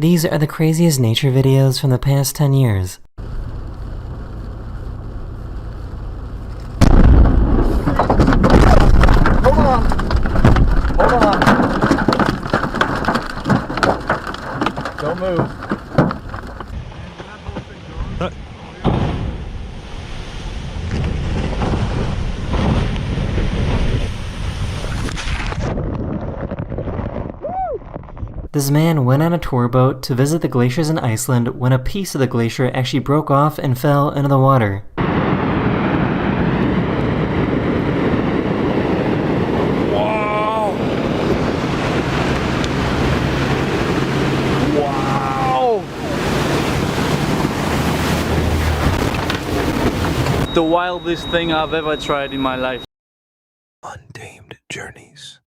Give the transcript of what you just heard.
These are the craziest nature videos from the past 10 years. Hold on! Hold on! Don't move. This man went on a tour boat to visit the glaciers in Iceland when a piece of the glacier actually broke off and fell into the water. Wow! Wow! The wildest thing I've ever tried in my life. Untamed journeys.